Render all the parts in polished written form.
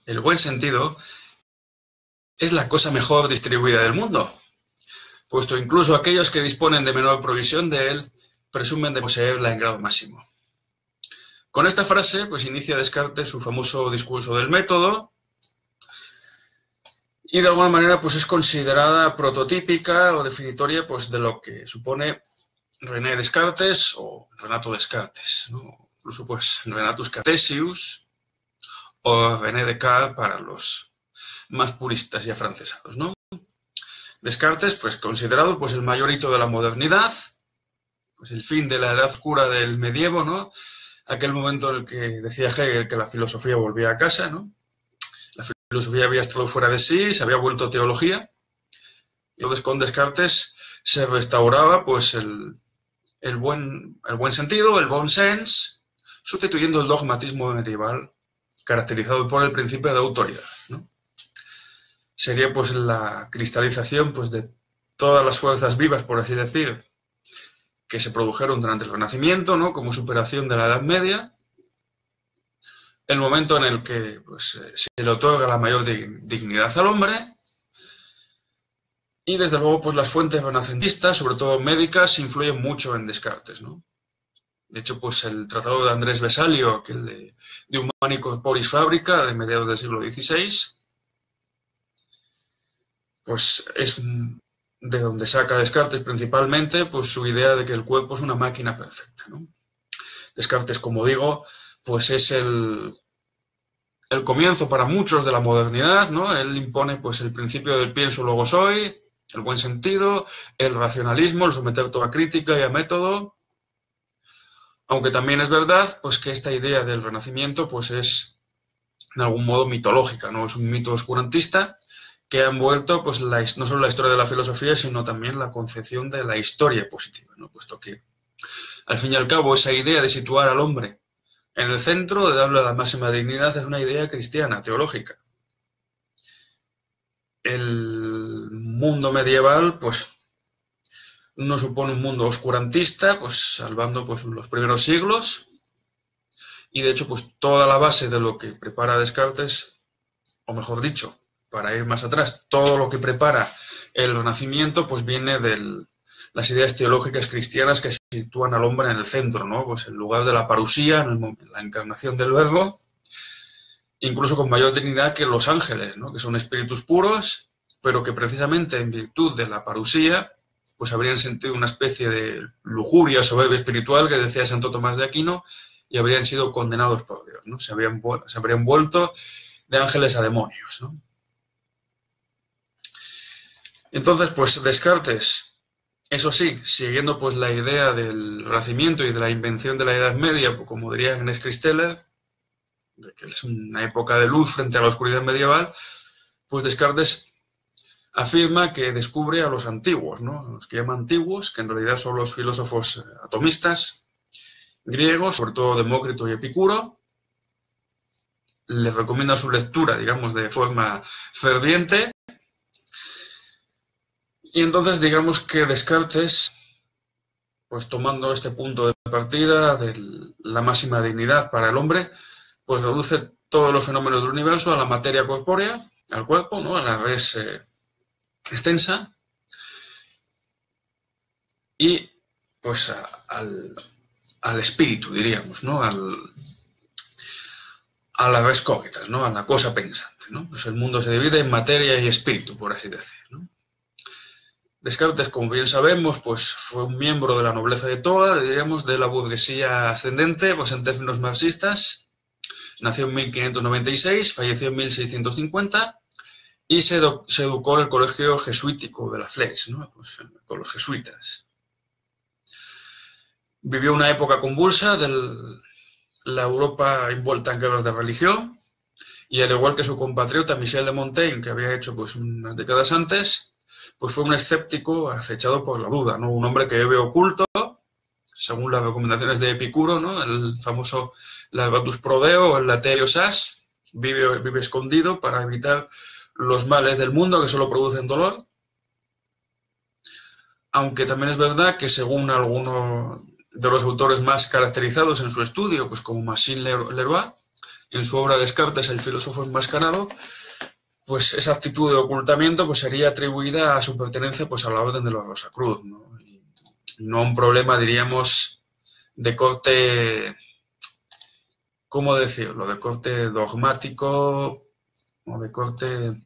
el buen sentido es la cosa mejor distribuida del mundo, puesto incluso aquellos que disponen de menor provisión de él presumen de poseerla en grado máximo. Con esta frase, pues inicia Descartes su famoso discurso del método, y de alguna manera pues es considerada prototípica o definitoria pues de lo que supone René Descartes o Renato Descartes, ¿no? Incluso pues Renatus Cartesius o René Descartes para los más puristas y afrancesados, ¿no? Descartes, pues considerado pues el mayor hito de la modernidad, pues el fin de la edad oscura del medievo, ¿no? Aquel momento en el que decía Hegel que la filosofía volvía a casa, ¿no? La filosofía había estado fuera de sí, se había vuelto teología, y entonces con Descartes se restauraba pues el buen sentido, el bon sens, sustituyendo el dogmatismo medieval caracterizado por el principio de autoridad, ¿no? Sería pues la cristalización pues de todas las fuerzas vivas, por así decir, que se produjeron durante el Renacimiento, ¿no? Como superación de la Edad Media, el momento en el que pues, se le otorga la mayor dignidad al hombre, y desde luego pues las fuentes renacentistas, sobre todo médicas, influyen mucho en Descartes, ¿no? De hecho, pues el tratado de Andrés Vesalio, aquel de Humani Corporis Fabrica, de mediados del siglo XVI, pues es de donde saca Descartes principalmente pues su idea de que el cuerpo es una máquina perfecta, ¿no? Descartes, como digo, pues es el comienzo para muchos de la modernidad, ¿no? Él impone pues el principio del pienso luego soy, el buen sentido, el racionalismo, el someter toda crítica y a método, aunque también es verdad pues que esta idea del Renacimiento pues es de algún modo mitológica, ¿no? Es un mito oscurantista que ha envuelto pues no solo la historia de la filosofía, sino también la concepción de la historia positiva, ¿no? Puesto que, al fin y al cabo, esa idea de situar al hombre en el centro, de darle la máxima dignidad, es una idea cristiana, teológica. El mundo medieval, pues, no supone un mundo oscurantista, pues, salvando pues, los primeros siglos, y de hecho, pues, toda la base de lo que prepara Descartes, o mejor dicho, para ir más atrás, todo lo que prepara el Renacimiento, pues viene de las ideas teológicas cristianas que sitúan al hombre en el centro, ¿no? Pues en lugar de la parusía, en la encarnación del verbo, incluso con mayor dignidad que los ángeles, ¿no? Que son espíritus puros, pero que precisamente en virtud de la parusía, pues habrían sentido una especie de lujuria, soberbia espiritual, que decía Santo Tomás de Aquino, y habrían sido condenados por Dios, ¿no? Se habrían vuelto de ángeles a demonios, ¿no? Entonces, pues Descartes, eso sí, siguiendo pues la idea del Renacimiento y de la invención de la Edad Media, pues, como diría Ernest Christeller, de que es una época de luz frente a la oscuridad medieval, pues Descartes afirma que descubre a los antiguos, ¿no? Los que llama antiguos, que en realidad son los filósofos atomistas griegos, sobre todo Demócrito y Epicuro. Les recomienda su lectura, digamos, de forma ferviente. Y entonces digamos que Descartes, pues tomando este punto de partida de la máxima dignidad para el hombre, pues reduce todos los fenómenos del universo a la materia corpórea, al cuerpo, ¿no? A la res extensa, y pues al espíritu, diríamos, ¿no? A la res cognitas, ¿no? A la cosa pensante, ¿no? Pues el mundo se divide en materia y espíritu, por así decir, ¿no? Descartes, como bien sabemos, pues fue un miembro de la nobleza de toga, diríamos, de la burguesía ascendente, pues en términos marxistas. Nació en 1596, falleció en 1650 y se educó en el colegio jesuítico de la Flèche, ¿no? Pues, con los jesuitas. Vivió una época convulsa de la Europa envuelta en guerras de religión, y al igual que su compatriota Michel de Montaigne, que había hecho pues unas décadas antes, pues fue un escéptico acechado por la duda, ¿no? Un hombre que vive oculto, según las recomendaciones de Epicuro, ¿no? El famoso Larvatus Prodeo o el Laterio Sas, vive escondido para evitar los males del mundo que solo producen dolor. Aunque también es verdad que según algunos de los autores más caracterizados en su estudio, pues como Massin Leroy, en su obra Descartes, el filósofo enmascarado, pues esa actitud de ocultamiento pues sería atribuida a su pertenencia pues a la Orden de los Rosacruz, ¿no? Y no a un problema, diríamos, de corte, ¿cómo decirlo?, de corte dogmático o de corte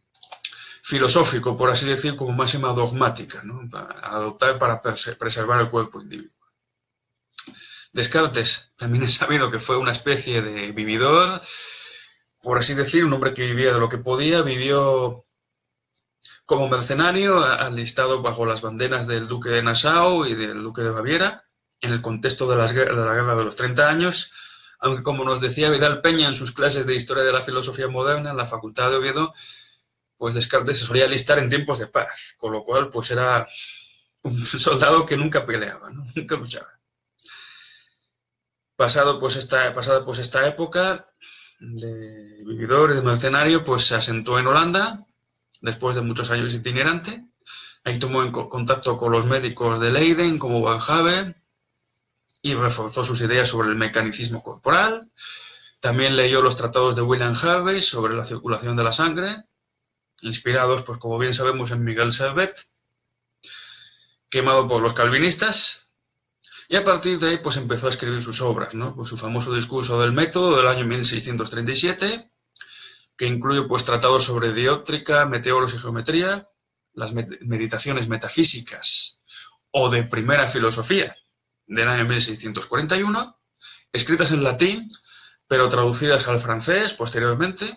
filosófico, por así decir, como máxima dogmática, ¿no?, para adoptar para preservar el cuerpo individual. Descartes también es sabido que fue una especie de vividor, por así decir, un hombre que vivía de lo que podía, vivió como mercenario, alistado bajo las banderas del duque de Nassau y del duque de Baviera, en el contexto de la guerra de los 30 años, aunque como nos decía Vidal Peña en sus clases de Historia de la Filosofía Moderna en la Facultad de Oviedo, pues Descartes se solía alistar en tiempos de paz, con lo cual pues era un soldado que nunca peleaba, ¿no?, nunca luchaba. Pasada pues esta época de vividor y de mercenario, pues se asentó en Holanda, después de muchos años itinerante. Ahí tomó en contacto con los médicos de Leiden, como Van Haver, y reforzó sus ideas sobre el mecanicismo corporal. También leyó los tratados de William Harvey sobre la circulación de la sangre, inspirados, pues como bien sabemos, en Miguel Servet, quemado por los calvinistas. Y a partir de ahí pues empezó a escribir sus obras, ¿no?, pues su famoso discurso del método del año 1637, que incluye pues tratados sobre dióptrica, meteoros y geometría, las meditaciones metafísicas o de primera filosofía del año 1641, escritas en latín, pero traducidas al francés posteriormente,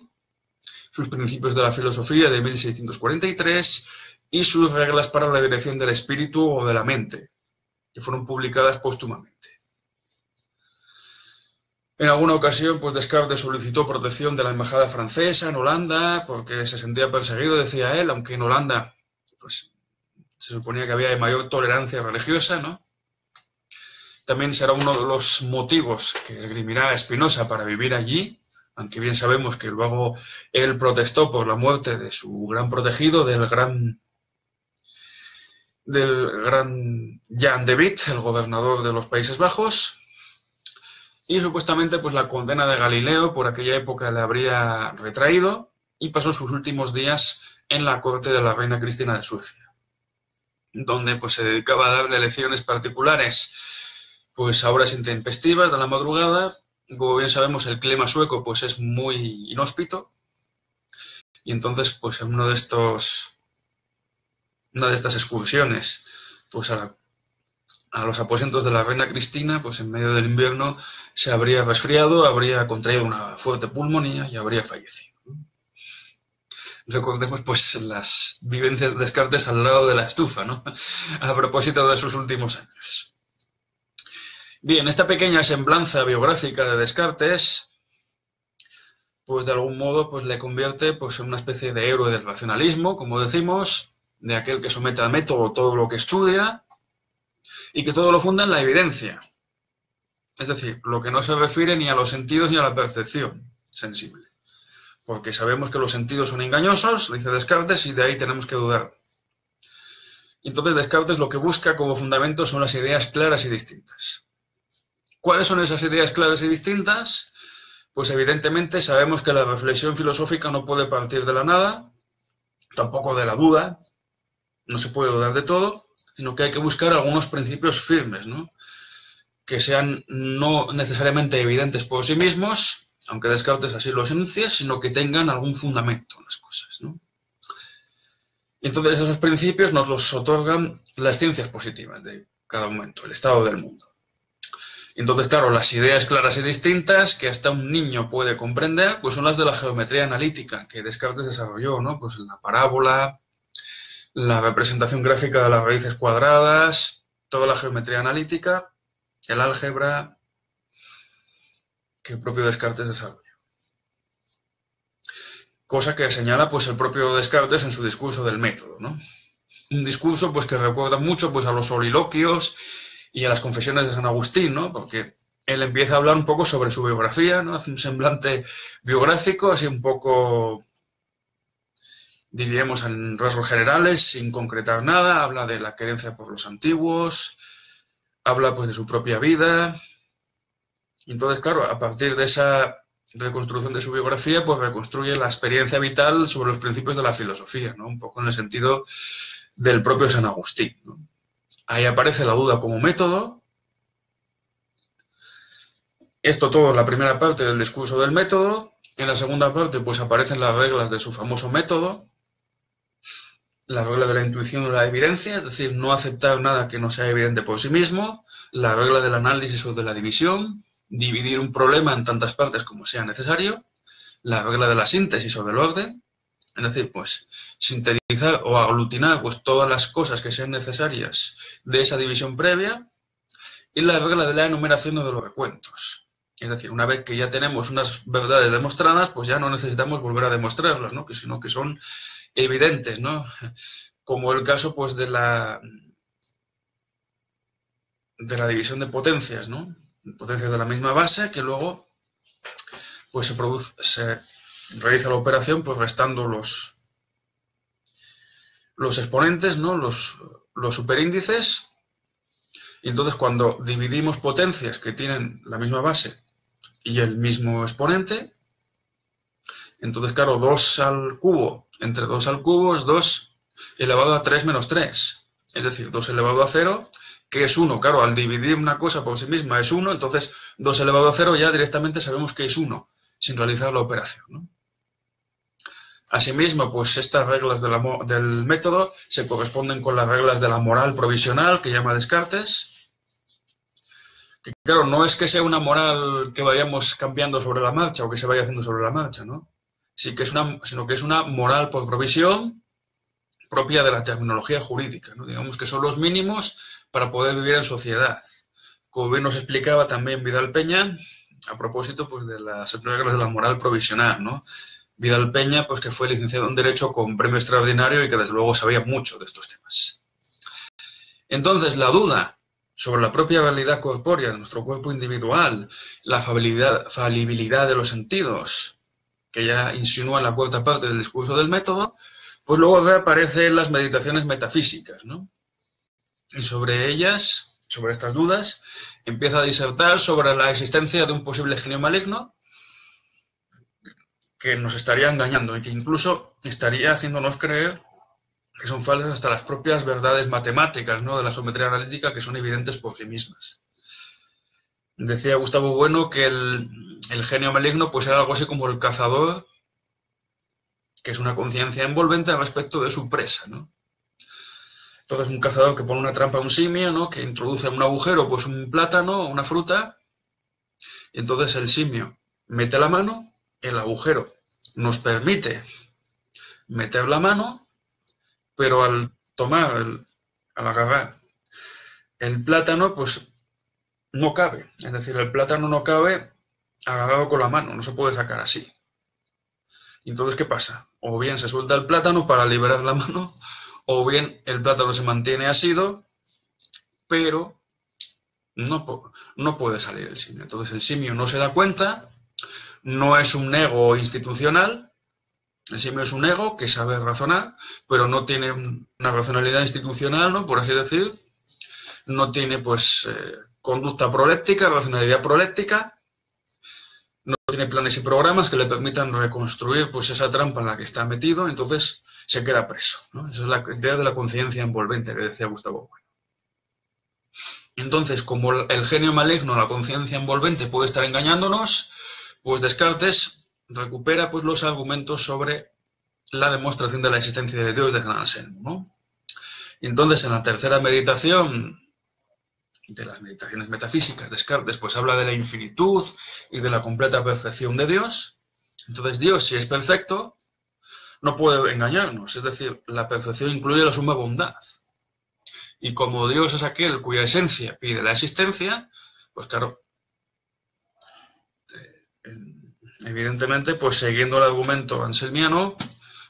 sus principios de la filosofía de 1643 y sus reglas para la dirección del espíritu o de la mente, que fueron publicadas póstumamente. En alguna ocasión, pues Descartes solicitó protección de la embajada francesa en Holanda porque se sentía perseguido, decía él, aunque en Holanda pues, se suponía que había mayor tolerancia religiosa, ¿no? También será uno de los motivos que esgrimirá Spinoza para vivir allí, aunque bien sabemos que luego él protestó por la muerte de su gran protegido, del gran Jan de Witt, el gobernador de los Países Bajos. Y supuestamente pues la condena de Galileo por aquella época le habría retraído y pasó sus últimos días en la corte de la reina Cristina de Suecia, donde pues se dedicaba a darle lecciones particulares pues a horas intempestivas de la madrugada. Como bien sabemos, el clima sueco pues es muy inhóspito, y entonces pues en una de estas excursiones pues a los aposentos de la reina Cristina, pues en medio del invierno se habría resfriado, habría contraído una fuerte pulmonía y habría fallecido. Recordemos pues las vivencias de Descartes al lado de la estufa, ¿no?, a propósito de sus últimos años. Bien, esta pequeña semblanza biográfica de Descartes, pues de algún modo pues le convierte pues en una especie de héroe del racionalismo, como decimos, de aquel que somete al método todo lo que estudia y que todo lo funda en la evidencia. Es decir, lo que no se refiere ni a los sentidos ni a la percepción sensible. Porque sabemos que los sentidos son engañosos, dice Descartes, y de ahí tenemos que dudar. Y entonces Descartes lo que busca como fundamento son las ideas claras y distintas. ¿Cuáles son esas ideas claras y distintas? Pues evidentemente sabemos que la reflexión filosófica no puede partir de la nada, tampoco de la duda, no se puede dudar de todo, sino que hay que buscar algunos principios firmes, ¿no?, que sean no necesariamente evidentes por sí mismos, aunque Descartes así los enuncia, sino que tengan algún fundamento en las cosas, ¿no? Y entonces esos principios nos los otorgan las ciencias positivas de cada momento, el estado del mundo. Entonces, claro, las ideas claras y distintas que hasta un niño puede comprender, pues son las de la geometría analítica que Descartes desarrolló, ¿no? Pues la parábola, la representación gráfica de las raíces cuadradas, toda la geometría analítica, el álgebra, que el propio Descartes desarrolló. Cosa que señala pues el propio Descartes en su discurso del método, ¿no? Un discurso pues que recuerda mucho pues a los soliloquios y a las confesiones de San Agustín, ¿no? Porque él empieza a hablar un poco sobre su biografía, ¿no? Hace un semblante biográfico, así un poco, diríamos, en rasgos generales, sin concretar nada. Habla de la querencia por los antiguos, habla pues de su propia vida. Y entonces, claro, a partir de esa reconstrucción de su biografía, pues reconstruye la experiencia vital sobre los principios de la filosofía, ¿no? Un poco en el sentido del propio San Agustín, ¿no? Ahí aparece la duda como método. Esto todo en la primera parte del discurso del método. En la segunda parte, pues aparecen las reglas de su famoso método. La regla de la intuición o la evidencia, es decir, no aceptar nada que no sea evidente por sí mismo. La regla del análisis o de la división, dividir un problema en tantas partes como sea necesario. La regla de la síntesis o del orden, es decir, pues sintetizar o aglutinar pues todas las cosas que sean necesarias de esa división previa. Y la regla de la enumeración o de los recuentos. Es decir, una vez que ya tenemos unas verdades demostradas, pues ya no necesitamos volver a demostrarlas, ¿no? Sino que son evidentes, ¿no? Como el caso, pues, de la división de potencias, ¿no? Potencias de la misma base, que luego, pues, se realiza la operación, pues, restando los exponentes, ¿no? Los superíndices. Y entonces, cuando dividimos potencias que tienen la misma base y el mismo exponente, entonces, claro, 2 al cubo entre 2 al cubo es 2 elevado a 3 menos 3. Es decir, 2 elevado a 0, que es 1. Claro, al dividir una cosa por sí misma es 1, entonces 2 elevado a 0 ya directamente sabemos que es 1, sin realizar la operación, ¿no? Asimismo, pues estas reglas del método se corresponden con las reglas de la moral provisional, que llama Descartes. Que, claro, no es que sea una moral que vayamos cambiando sobre la marcha o que se vaya haciendo sobre la marcha, ¿no? Sí que sino que es una moral por provisión propia de la terminología jurídica, ¿no? Digamos que son los mínimos para poder vivir en sociedad. Como bien nos explicaba también Vidal Peña, a propósito pues, de las reglas de la moral provisional, ¿no? Vidal Peña, pues que fue licenciado en Derecho con premio extraordinario y que desde luego sabía mucho de estos temas. Entonces, la duda sobre la propia realidad corpórea de nuestro cuerpo individual, la falibilidad de los sentidos, que ya insinúa en la cuarta parte del discurso del método, pues luego reaparece en las meditaciones metafísicas, ¿no? Y sobre ellas, sobre estas dudas, empieza a disertar sobre la existencia de un posible genio maligno que nos estaría engañando y que incluso estaría haciéndonos creer que son falsas hasta las propias verdades matemáticas, ¿no? De la geometría analítica, que son evidentes por sí mismas. Decía Gustavo Bueno que el genio maligno pues era algo así como el cazador, que es una conciencia envolvente respecto de su presa, ¿no? Entonces un cazador que pone una trampa a un simio, ¿no? Que introduce en un agujero pues un plátano, una fruta, y entonces el simio mete la mano, el agujero nos permite meter la mano, pero al agarrar el plátano, pues no cabe. Es decir, el plátano no cabe agarrado con la mano, no se puede sacar así. Y entonces, ¿qué pasa? O bien se suelta el plátano para liberar la mano, o bien el plátano se mantiene asido, pero no puede salir el simio. Entonces el simio no se da cuenta, no es un ego institucional, el simio es un ego que sabe razonar, pero no tiene una racionalidad institucional, ¿no? Por así decir, no tiene pues conducta proléptica, racionalidad proléptica, no tiene planes y programas que le permitan reconstruir pues esa trampa en la que está metido, entonces se queda preso, ¿no? Esa es la idea de la conciencia envolvente que decía Gustavo Bueno. Entonces, como el genio maligno, la conciencia envolvente puede estar engañándonos, pues Descartes recupera pues los argumentos sobre la demostración de la existencia de Dios de San Anselmo, ¿no? Y entonces, en la tercera meditación de las meditaciones metafísicas, Descartes pues habla de la infinitud y de la completa perfección de Dios. Entonces, Dios, si es perfecto, no puede engañarnos, es decir, la perfección incluye la suma bondad. Y como Dios es aquel cuya esencia pide la existencia, pues claro, evidentemente, pues siguiendo el argumento anselmiano,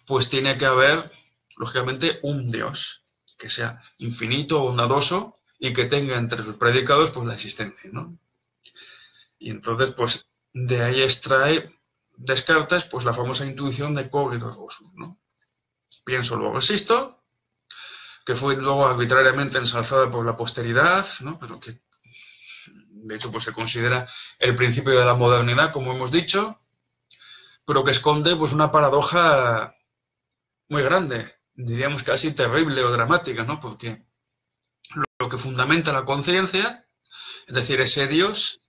pues tiene que haber, lógicamente, un Dios que sea infinito, bondadoso y que tenga entre sus predicados pues la existencia, ¿no? Y entonces, pues de ahí extrae Descartes pues la famosa intuición de cogito ergo sum, ¿no? Pienso, luego existo, que fue luego arbitrariamente ensalzada por la posteridad, ¿no? Pero que de hecho pues se considera el principio de la modernidad, como hemos dicho, pero que esconde pues una paradoja muy grande, diríamos casi terrible o dramática, ¿no? Porque lo que fundamenta la conciencia, es decir, ese Dios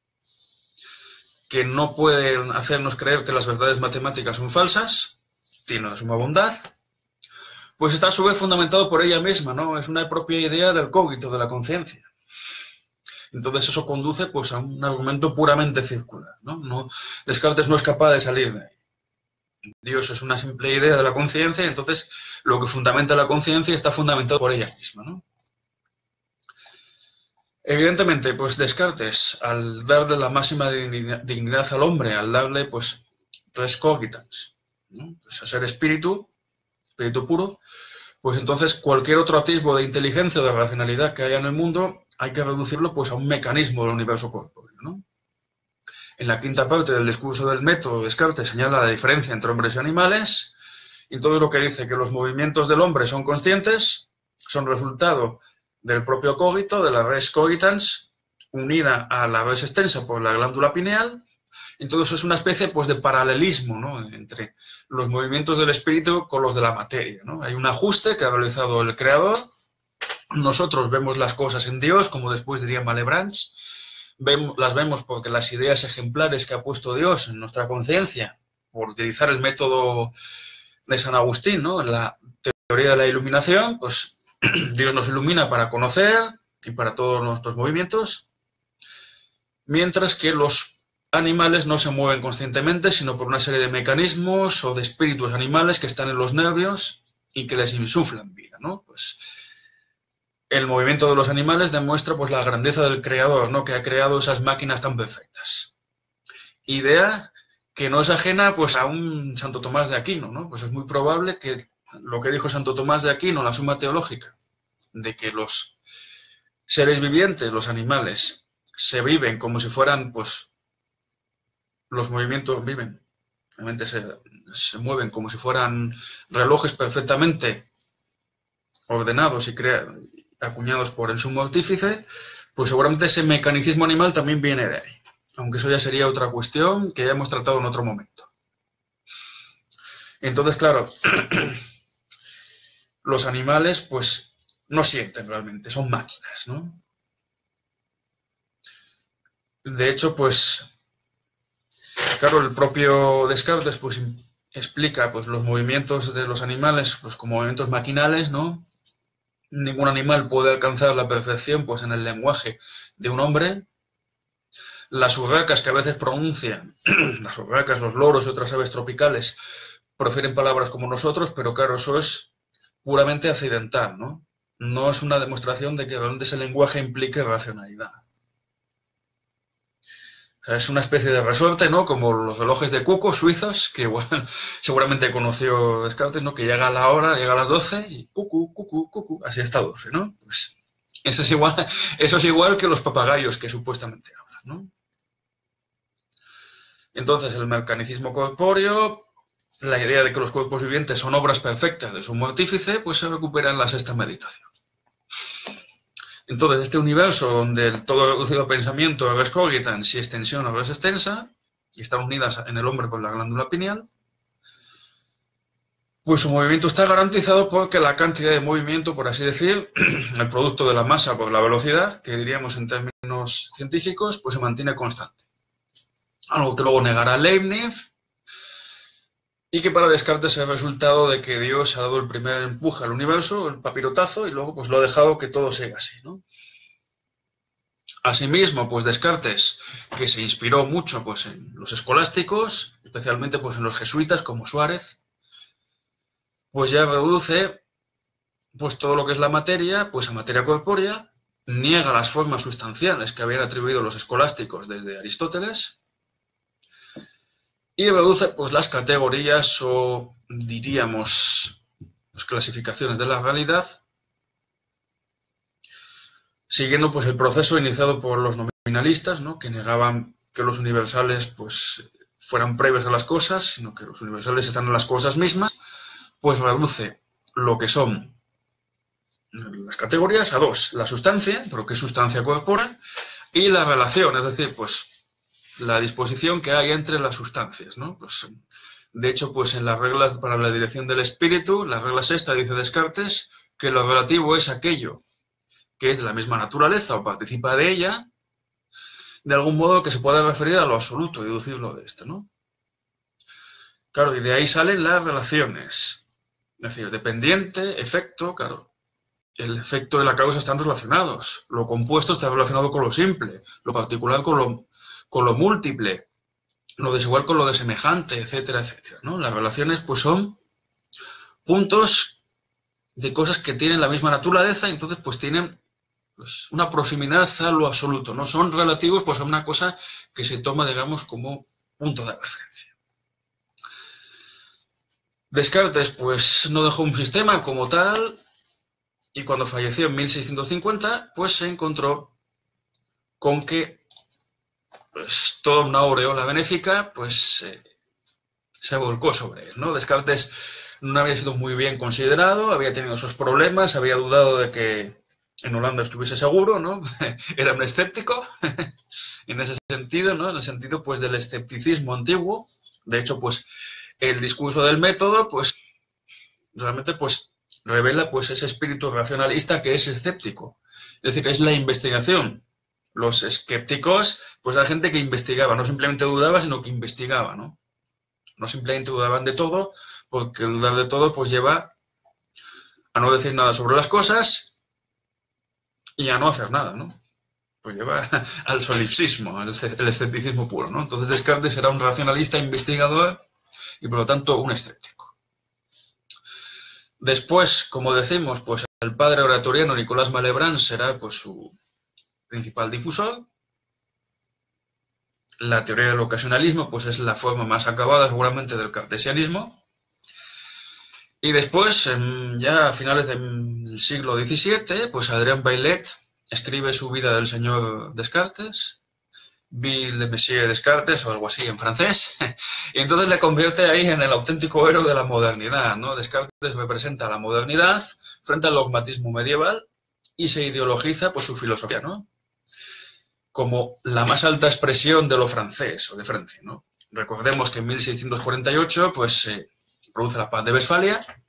que no puede hacernos creer que las verdades matemáticas son falsas, tiene una suma bondad, pues está a su vez fundamentado por ella misma, ¿no? Es una propia idea del cogito, de la conciencia. Entonces eso conduce pues a un argumento puramente circular, ¿no? Descartes no es capaz de salir de ahí. Dios es una simple idea de la conciencia, entonces lo que fundamenta la conciencia está fundamentado por ella misma, ¿no? Evidentemente, pues Descartes, al darle la máxima dignidad al hombre, al darle pues res cogitans, ¿no? Pues a ser espíritu puro, pues entonces cualquier otro atisbo de inteligencia o de racionalidad que haya en el mundo hay que reducirlo pues a un mecanismo del universo corpóreo, ¿no? En la quinta parte del discurso del método, Descartes señala la diferencia entre hombres y animales, y todo lo que dice que los movimientos del hombre son conscientes, son resultado del propio cogito, de la res cogitans, unida a la res extensa por la glándula pineal. Entonces es una especie pues, de paralelismo, ¿no? Entre los movimientos del espíritu con los de la materia, ¿no? Hay un ajuste que ha realizado el creador. Nosotros vemos las cosas en Dios, como después diría Malebranche, las vemos porque las ideas ejemplares que ha puesto Dios en nuestra conciencia, por utilizar el método de San Agustín, ¿no? En la teoría de la iluminación, pues Dios nos ilumina para conocer y para todos nuestros movimientos, mientras que los animales no se mueven conscientemente, sino por una serie de mecanismos o de espíritus animales que están en los nervios y que les insuflan vida, ¿no? Pues el movimiento de los animales demuestra pues la grandeza del creador, ¿no? Que ha creado esas máquinas tan perfectas. Idea que no es ajena pues a un Santo Tomás de Aquino, ¿no? Pues es muy probable que lo que dijo Santo Tomás de Aquino, la Suma Teológica, de que los seres vivientes, los animales, se viven como si fueran, pues, los movimientos viven, realmente se mueven como si fueran relojes perfectamente ordenados y acuñados por el sumo artífice, pues seguramente ese mecanicismo animal también viene de ahí. Aunque eso ya sería otra cuestión que ya hemos tratado en otro momento. Entonces, claro, los animales, pues, no sienten realmente, son máquinas, ¿no? De hecho, pues, claro, el propio Descartes, pues, explica, pues, los movimientos de los animales, pues, como movimientos maquinales, ¿no? Ningún animal puede alcanzar la perfección, pues, en el lenguaje de un hombre. Las urracas que a veces pronuncian, las urracas, los loros y otras aves tropicales, profieren palabras como nosotros, pero claro, eso es puramente accidental, ¿no? No es una demostración de que realmente ese lenguaje implique racionalidad. O sea, es una especie de resorte, ¿no? Como los relojes de cuco suizos, que igual seguramente conoció Descartes, ¿no? Que llega a la hora, llega a las 12 y cucu, así hasta 12, ¿no? Pues eso es igual que los papagayos que supuestamente hablan, ¿no? Entonces, el mecanicismo corpóreo, la idea de que los cuerpos vivientes son obras perfectas de sumo artífice, pues se recupera en la sexta meditación. Entonces, este universo donde el todo reducido pensamiento es res cogitans y extensión o res extensa, y están unidas en el hombre con la glándula pineal, pues su movimiento está garantizado porque la cantidad de movimiento, por así decir, el producto de la masa por la velocidad, que diríamos en términos científicos, pues se mantiene constante. Algo que luego negará Leibniz, y que para Descartes es el resultado de que Dios ha dado el primer empuje al universo, el papirotazo, y luego pues lo ha dejado que todo siga así, ¿no? Asimismo, pues Descartes, que se inspiró mucho pues en los escolásticos, especialmente pues en los jesuitas como Suárez, pues ya reduce pues todo lo que es la materia, pues a materia corpórea, niega las formas sustanciales que habían atribuido los escolásticos desde Aristóteles, y reduce pues las categorías o diríamos las clasificaciones de la realidad, siguiendo pues el proceso iniciado por los nominalistas, ¿no? Que negaban que los universales pues fueran previos a las cosas, sino que los universales están en las cosas mismas, pues reduce lo que son las categorías a dos: la sustancia, pero ¿qué sustancia corpórea? Y la relación, es decir, pues la disposición que hay entre las sustancias, ¿no? Pues De hecho, pues en las reglas para la dirección del espíritu, la regla sexta dice Descartes que lo relativo es aquello que es de la misma naturaleza o participa de ella, de algún modo que se pueda referir a lo absoluto y deducirlo de esto, ¿no? Claro, y de ahí salen las relaciones. Es decir, dependiente, efecto, claro. El efecto y la causa están relacionados. Lo compuesto está relacionado con lo simple, lo particular con lo múltiple, lo desigual con lo desemejante, etcétera, etcétera, ¿no? Las relaciones, pues, son puntos de cosas que tienen la misma naturaleza y entonces, pues, tienen pues, una proximidad a lo absoluto, ¿no? Son relativos, pues, a una cosa que se toma, digamos, como punto de referencia. Descartes, pues, no dejó un sistema como tal y cuando falleció en 1650, pues, se encontró con que pues, toda una aureola benéfica, pues, se volcó sobre él, ¿no? Descartes no había sido muy bien considerado, había tenido esos problemas, había dudado de que en Holanda estuviese seguro, ¿no? Era un escéptico en ese sentido, ¿no? En el sentido, pues, del escepticismo antiguo. De hecho, pues, el discurso del método, pues, realmente, pues, revela, pues, ese espíritu racionalista que es escéptico. Es decir, que es la investigación. Los escépticos, pues, la gente que investigaba, no simplemente dudaba, sino que investigaba, ¿no? No simplemente dudaban de todo, porque dudar de todo, pues, lleva a no decir nada sobre las cosas y a no hacer nada, ¿no? Pues lleva al solipsismo, el escepticismo puro, ¿no? Entonces Descartes era un racionalista investigador y por lo tanto un escéptico. Después, como decimos, pues el padre oratoriano Nicolás Malebranche será pues su principal difusor. La teoría del ocasionalismo pues es la forma más acabada seguramente del cartesianismo. Y después, ya a finales del siglo XVII, pues Adrien Bailet escribe su vida del señor Descartes, Vie de Monsieur Descartes o algo así en francés, y entonces le convierte ahí en el auténtico héroe de la modernidad, ¿no? Descartes representa la modernidad frente al dogmatismo medieval y se ideologiza pues su filosofía, ¿no? Como la más alta expresión de lo francés o de Francia, ¿no? Recordemos que en 1648 pues se produce la Paz de Westfalia,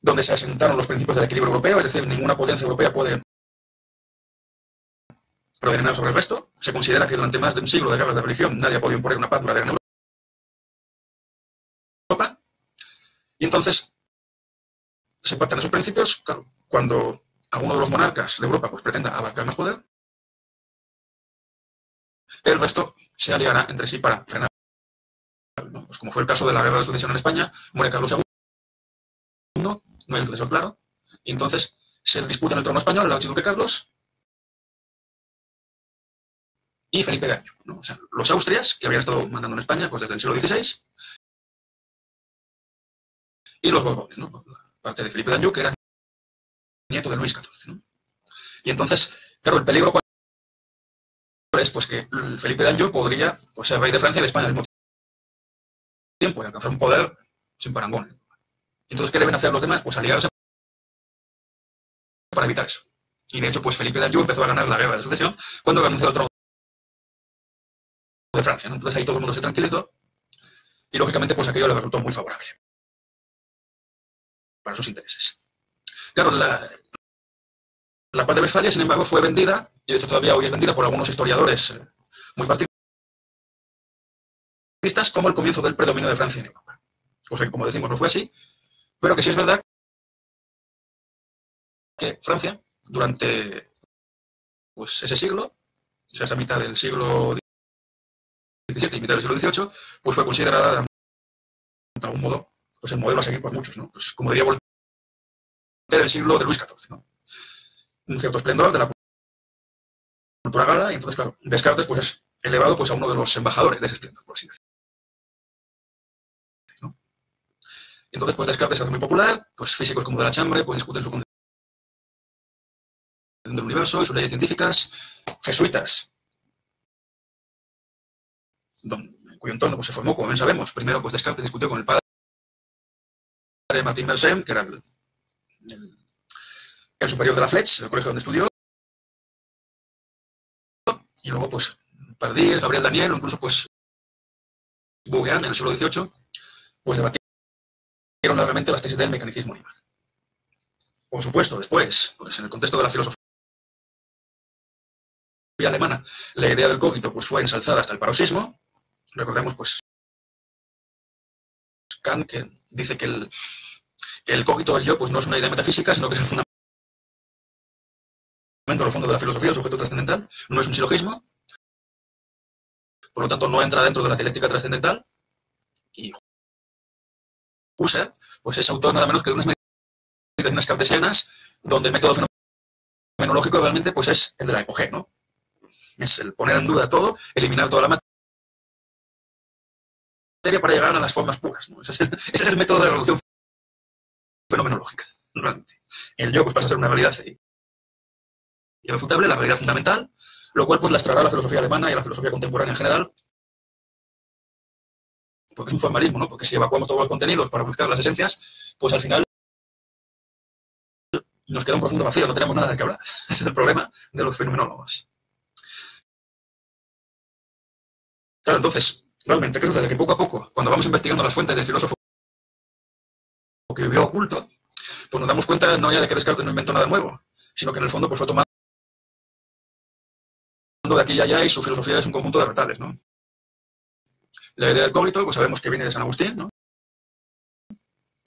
donde se asentaron los principios del equilibrio europeo, es decir, ninguna potencia europea puede predominar sobre el resto. Se considera que durante más de un siglo de guerras de religión nadie ha podido imponer una paz duradera en Europa. Y entonces se parten esos principios, claro, cuando alguno de los monarcas de Europa pues, pretenda abarcar más poder, el resto se aliará entre sí para frenar, ¿no? Pues como fue el caso de la guerra de sucesión en España, muere Carlos II, no hay un sucesor claro, y entonces se disputan el trono español, el archiduque Carlos y Felipe de Anjou, ¿no? O sea, los Austrias, que habían estado mandando en España pues, desde el siglo XVI, y los Borbones, ¿no? Parte de Felipe de Anjou, que era nieto de Luis XIV, ¿no? Y entonces, claro, el peligro cuál es pues que Felipe de Anjou podría pues, ser rey de Francia y de España al mismo tiempo y alcanzar un poder sin parangón. Entonces, ¿qué deben hacer los demás? Pues aliarse para evitar eso. Y de hecho, pues Felipe de Anjou empezó a ganar la guerra de sucesión cuando renunció al trono de Francia, ¿no? Entonces ahí todo el mundo se tranquilizó y lógicamente pues aquello le resultó muy favorable para sus intereses. Claro, la Paz de Westfalia, sin embargo, fue vendida, y de hecho todavía hoy es vendida por algunos historiadores muy partidistas, como el comienzo del predominio de Francia en Europa. O sea, como decimos, no fue así, pero que sí es verdad que Francia, durante pues, ese siglo, o sea, esa mitad del siglo XVII y mitad del siglo XVIII, pues fue considerada, de algún modo, pues el modelo a seguir por muchos, ¿no? Pues como diría Voltaire, el siglo de Luis XIV, ¿no? Un cierto esplendor de la cultura gala, y entonces, claro, Descartes pues, es elevado pues, a uno de los embajadores de ese esplendor, por así decirlo, ¿no? Y entonces, pues Descartes se hace muy popular, pues físicos como de la Chambre pues, discuten su concepción del universo y sus leyes científicas, jesuitas, cuyo entorno pues, se formó, como bien sabemos, primero pues Descartes discutió con el padre Martín Mersenne, que era el superior de la Fletch, del colegio donde estudió, y luego pues Pardies, Gabriel Daniel, o incluso pues Bouguerin, en el siglo XVIII, pues debatieron largamente las tesis del mecanicismo animal. Por supuesto, después, pues en el contexto de la filosofía alemana, la idea del cogito pues fue ensalzada hasta el paroxismo. Recordemos, pues, Kant, que dice que el cogito del yo pues no es una idea metafísica, sino que es el fundamento del fondo de la filosofía, el sujeto trascendental, no es un silogismo, por lo tanto no entra dentro de la dialéctica trascendental. Y Husserl pues es autor nada menos que de unas meditaciones cartesianas, donde el método fenomenológico realmente pues es el de la epogé, ¿no? Es el poner en duda todo, eliminar toda la materia para llegar a las formas puras, ¿no? Ese es el método de la revolución fenomenológica, realmente. El yo pues pasa a ser una realidad irrefutable, la realidad fundamental, lo cual pues lastrará a la filosofía alemana y a la filosofía contemporánea en general, porque es un formalismo, ¿no? Porque si evacuamos todos los contenidos para buscar las esencias, pues al final nos queda un profundo vacío, no tenemos nada de qué hablar. Ese es el problema de los fenomenólogos. Claro, entonces, realmente, ¿qué sucede? Que poco a poco, cuando vamos investigando las fuentes del filósofo que vivió oculto, pues nos damos cuenta no ya de que Descartes no inventó nada nuevo, sino que en el fondo pues fue tomando de aquí y allá y su filosofía es un conjunto de retales, ¿no? La idea del cogito, pues sabemos que viene de San Agustín, ¿no?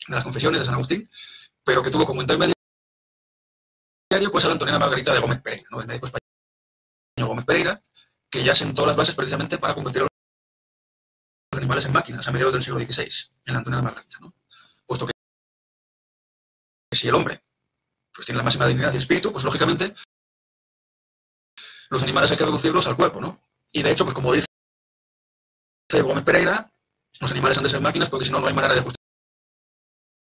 De las confesiones de San Agustín, pero que tuvo como intermediario pues a la Antonina Margarita de Gómez Pereira, ¿no? El médico español Gómez Pereira, que ya sentó las bases precisamente para convertir a los animales en máquinas a mediados del siglo XVI, en la Antonina Margarita, ¿no? Puesto que si el hombre pues tiene la máxima dignidad y espíritu, pues lógicamente los animales hay que reducirlos al cuerpo, ¿no? Y de hecho, pues como dice Gómez Pereira, los animales han de ser máquinas porque si no, no hay manera de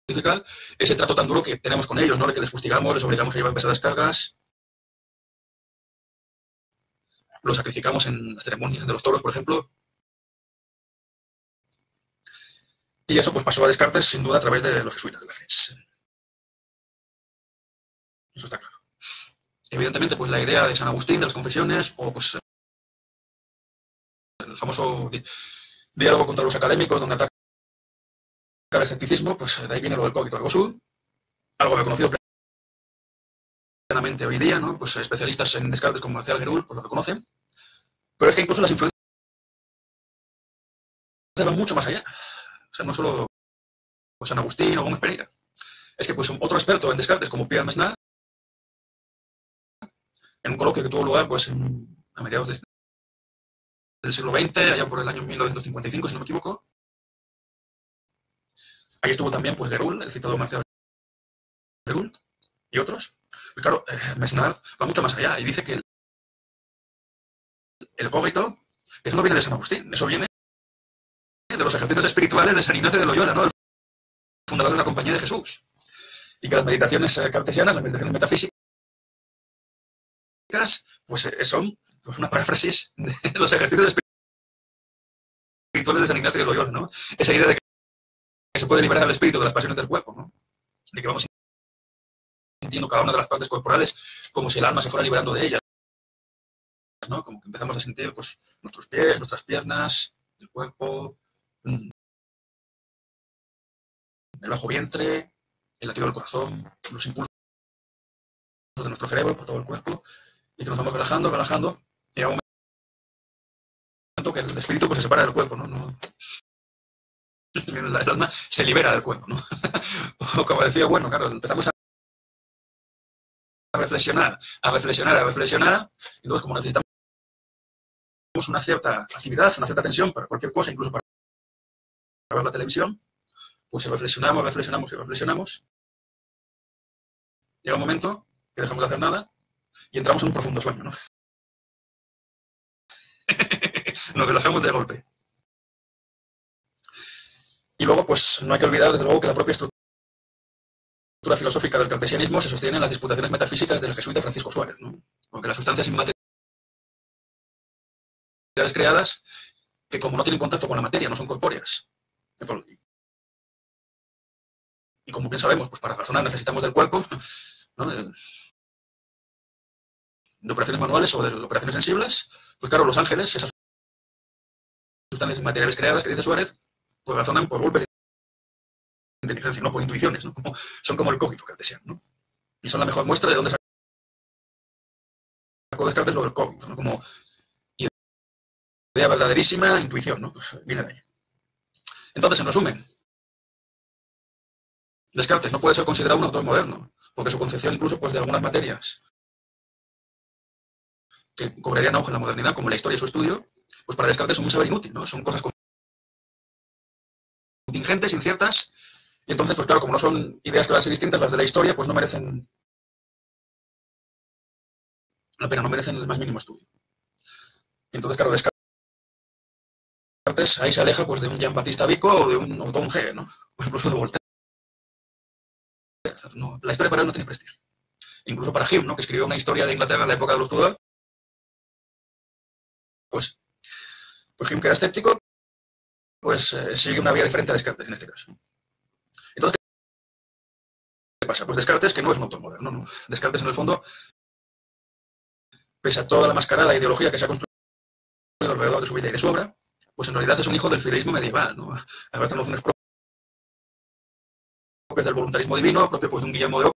justificar ese trato tan duro que tenemos con ellos, ¿no? De que les fustigamos, les obligamos a llevar pesadas cargas, los sacrificamos en las ceremonias de los toros, por ejemplo. Y eso pues pasó a Descartes, sin duda, a través de los jesuitas de la Fletch. Eso está claro. Evidentemente, pues la idea de San Agustín, de las confesiones, o pues el famoso diálogo contra los académicos, donde ataca el escepticismo, pues de ahí viene lo del cogito ergo sum, algo reconocido plenamente hoy día, ¿no? Pues especialistas en Descartes como Marcial Guerul pues lo reconocen, pero es que incluso las influencias van mucho más allá. O sea, no solo pues, San Agustín o Gómez Pereira. Es que pues otro experto en Descartes como Pierre Mesnard, en un coloquio que tuvo lugar pues a mediados del siglo XX, allá por el año 1955, si no me equivoco. Ahí estuvo también pues Guerul, el citado Marcial Guerul, y otros. Pues claro, Mesnard va mucho más allá y dice que el cogito, eso no viene de San Agustín, eso viene de los ejercicios espirituales de San Ignacio de Loyola, ¿no? El fundador de la Compañía de Jesús. Y que las meditaciones cartesianas, las meditaciones metafísicas, pues son pues, una paráfrasis de los ejercicios espirituales de San Ignacio de Loyola, ¿no? Esa idea de que se puede liberar al espíritu de las pasiones del cuerpo, ¿no? De que vamos sintiendo cada una de las partes corporales como si el alma se fuera liberando de ellas, ¿no? Como que empezamos a sentir pues, nuestros pies, nuestras piernas, el cuerpo, el bajo vientre, el latido del corazón, los impulsos de nuestro cerebro por todo el cuerpo, y que nos vamos relajando, relajando, y llega un momento que el espíritu pues, se separa del cuerpo, ¿no? El alma se libera del cuerpo, ¿no? O como decía, bueno, claro, empezamos a reflexionar, a reflexionar, a reflexionar, y entonces como necesitamos una cierta actividad, una cierta tensión para cualquier cosa, incluso para ver la televisión, pues reflexionamos, reflexionamos y reflexionamos. Llega un momento que dejamos de hacer nada y entramos en un profundo sueño, ¿no? Nos relajamos de golpe. Y luego, pues no hay que olvidar, desde luego, que la propia estructura filosófica del cartesianismo se sostiene en las disputaciones metafísicas del jesuita Francisco Suárez, ¿no? Porque las sustancias inmateriales creadas, que como no tienen contacto con la materia, no son corpóreas. Y como bien sabemos, pues para razonar necesitamos del cuerpo, ¿no? De operaciones manuales o de operaciones sensibles, pues claro, los ángeles, esas sustancias inmateriales creadas, que dice Suárez, pues razonan por golpes de inteligencia, no por intuiciones, ¿no? Son como el cogito cartesiano, ¿no? Y son la mejor muestra de dónde sacó Descartes lo del cogito, ¿no? Como idea verdaderísima, intuición, ¿no? Pues viene de ahí. Entonces, en resumen, Descartes no puede ser considerado un autor moderno, porque su concepción incluso pues, de algunas materias que cobrarían auge en la modernidad, como la historia y su estudio, pues para Descartes son un saber inútil, ¿no? Son cosas contingentes, inciertas, y entonces, pues claro, como no son ideas claras y distintas, las de la historia, pues no merecen la pena, no merecen el más mínimo estudio. Y entonces, claro, Descartes ahí se aleja pues, de un Jean-Baptiste Vico o de un Otto G, ¿no? O incluso de Voltaire. O sea, no, la historia para él no tiene prestigio. Incluso para Hume, ¿no? Que escribió una historia de Inglaterra en la época de los Tudor, pues Hume, que era escéptico, pues sigue una vía diferente a Descartes en este caso. Entonces, ¿qué pasa? Pues Descartes, que no es un autor moderno, ¿no? Descartes, en el fondo, pese a toda la mascarada ideología que se ha construido alrededor de su vida y de su obra, pues en realidad es un hijo del fideísmo medieval, ¿no? A estas nociones propias del voluntarismo divino, propio pues, de un Guillermo de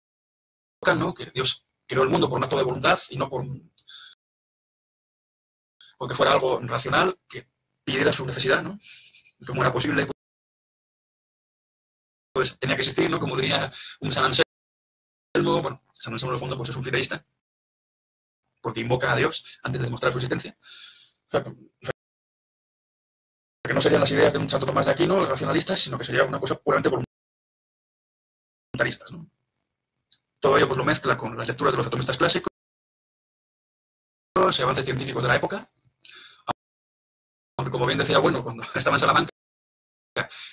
Ockham, ¿no? Que Dios creó el mundo por un acto de voluntad y no porque fuera algo racional que pidiera su necesidad, ¿no? Como era posible, pues tenía que existir, ¿no? Como diría un San Anselmo, bueno, San Anselmo en el fondo pues es un fideísta, porque invoca a Dios antes de demostrar su existencia. O sea, que no serían las ideas de un Santo Tomás de Aquino, los racionalistas, sino que sería una cosa puramente voluntaristas, ¿no? Todo ello pues lo mezcla con las lecturas de los atomistas clásicos, y avances científicos de la época, aunque como bien decía Bueno, cuando estaba en Salamanca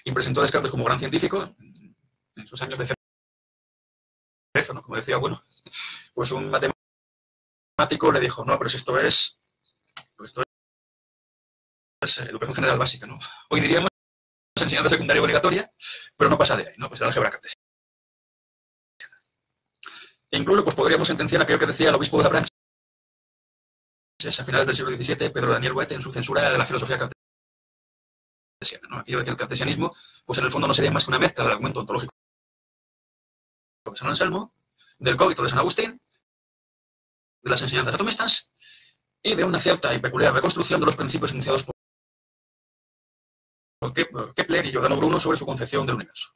y presentó a Descartes como gran científico, en sus años de cerezo, ¿no? Como decía Bueno, pues un matemático le dijo, no, pero si esto es educación general básica, ¿no? Hoy diríamos enseñanza secundaria obligatoria, pero no pasa de ahí, ¿no? Pues el álgebra cartesiana. E incluso pues, podríamos sentenciar aquello que decía el obispo de Abranches a finales del siglo XVII, Pedro Daniel Boete, en su censura de la filosofía cartesiana, ¿no? Aquello de que el cartesianismo, pues en el fondo no sería más que una mezcla del argumento ontológico de San Anselmo, del cogito de San Agustín, de las enseñanzas atomistas y de una cierta y peculiar reconstrucción de los principios iniciados por Kepler y Giordano Bruno sobre su concepción del universo.